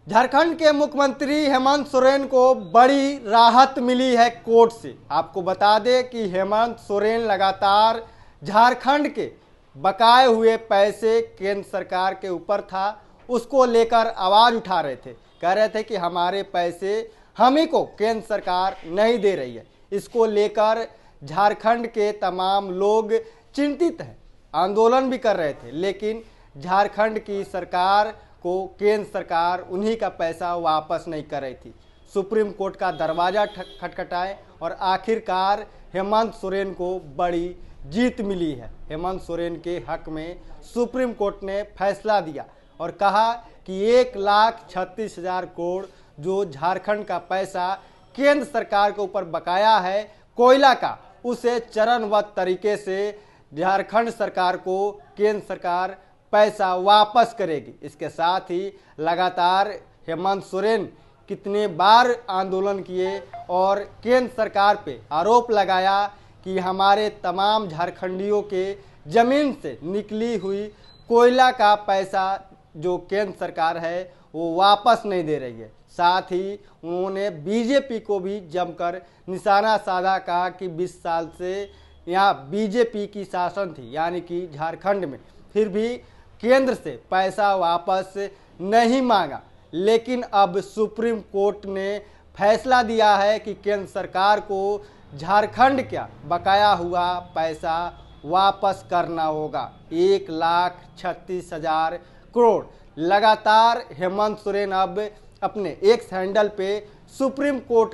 झारखंड के मुख्यमंत्री हेमंत सोरेन को बड़ी राहत मिली है कोर्ट से। आपको बता दें कि हेमंत सोरेन लगातार झारखंड के बकाए हुए पैसे केंद्र सरकार के ऊपर था, उसको लेकर आवाज उठा रहे थे। कह रहे थे कि हमारे पैसे हम ही को केंद्र सरकार नहीं दे रही है। इसको लेकर झारखंड के तमाम लोग चिंतित हैं, आंदोलन भी कर रहे थे, लेकिन झारखंड की सरकार को केंद्र सरकार उन्हीं का पैसा वापस नहीं कर रही थी। सुप्रीम कोर्ट का दरवाजा खटखटाए और आखिरकार हेमंत सोरेन को बड़ी जीत मिली है। हेमंत सोरेन के हक में सुप्रीम कोर्ट ने फैसला दिया और कहा कि 1,36,000 करोड़ जो झारखंड का पैसा केंद्र सरकार के ऊपर बकाया है कोयला का, उसे चरणबद्ध तरीके से झारखंड सरकार को केंद्र सरकार पैसा वापस करेगी। इसके साथ ही लगातार हेमंत सोरेन कितने बार आंदोलन किए और केंद्र सरकार पे आरोप लगाया कि हमारे तमाम झारखंडियों के जमीन से निकली हुई कोयला का पैसा जो केंद्र सरकार है वो वापस नहीं दे रही है। साथ ही उन्होंने बीजेपी को भी जमकर निशाना साधा, कहा कि 20 साल से यहाँ बीजेपी की शासन थी, यानी कि झारखंड में, फिर भी केंद्र से पैसा वापस नहीं मांगा। लेकिन अब सुप्रीम कोर्ट ने फैसला दिया है कि केंद्र सरकार को झारखंड क्या बकाया हुआ पैसा वापस करना होगा। 1,36,000 करोड़। लगातार हेमंत सोरेन अब अपने एक्स हैंडल पे सुप्रीम कोर्ट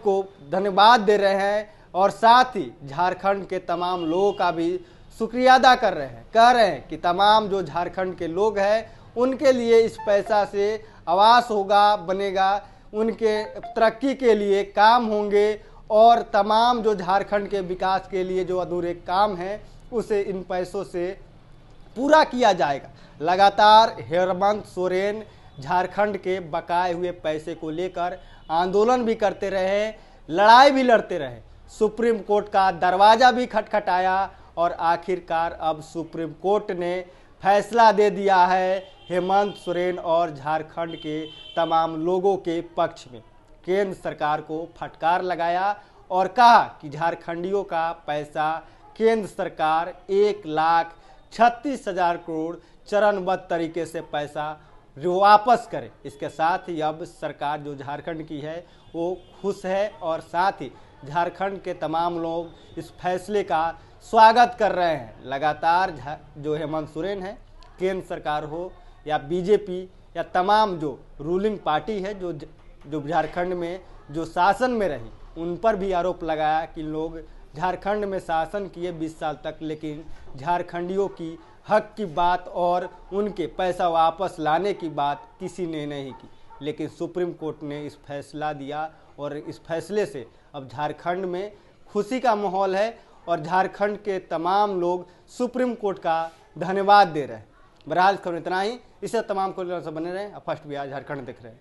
को धन्यवाद दे रहे हैं और साथ ही झारखंड के तमाम लोगों का भी शुक्रिया अदा कर रहे हैं। कह रहे हैं कि तमाम जो झारखंड के लोग हैं उनके लिए इस पैसा से आवास होगा, बनेगा, उनके तरक्की के लिए काम होंगे और तमाम जो झारखंड के विकास के लिए जो अधूरे काम हैं उसे इन पैसों से पूरा किया जाएगा। लगातार हेमंत सोरेन झारखंड के बकाए हुए पैसे को लेकर आंदोलन भी करते रहे, लड़ाई भी लड़ते रहे, सुप्रीम कोर्ट का दरवाजा भी खटखटाया और आखिरकार अब सुप्रीम कोर्ट ने फैसला दे दिया है हेमंत सोरेन और झारखंड के तमाम लोगों के पक्ष में। केंद्र सरकार को फटकार लगाया और कहा कि झारखंडियों का पैसा केंद्र सरकार 1,36,000 करोड़ चरणबद्ध तरीके से पैसा वापस करे। इसके साथ ही अब सरकार जो झारखंड की है वो खुश है और साथ ही झारखंड के तमाम लोग इस फैसले का स्वागत कर रहे हैं। लगातार जो हेमंत सोरेन है, केंद्र सरकार हो या बीजेपी या तमाम जो रूलिंग पार्टी है जो झारखंड में जो शासन में रही, उन पर भी आरोप लगाया कि लोग झारखंड में शासन किए 20 साल तक, लेकिन झारखंडियों की हक की बात और उनके पैसा वापस लाने की बात किसी ने नहीं की। लेकिन सुप्रीम कोर्ट ने इस फैसला दिया और इस फैसले से अब झारखंड में खुशी का माहौल है और झारखंड के तमाम लोग सुप्रीम कोर्ट का धन्यवाद दे रहे हैं। बहरहाल खबर इतना ही। इससे तमाम को बने रहें। फर्स्ट बिहार झारखंड देख रहे हैं।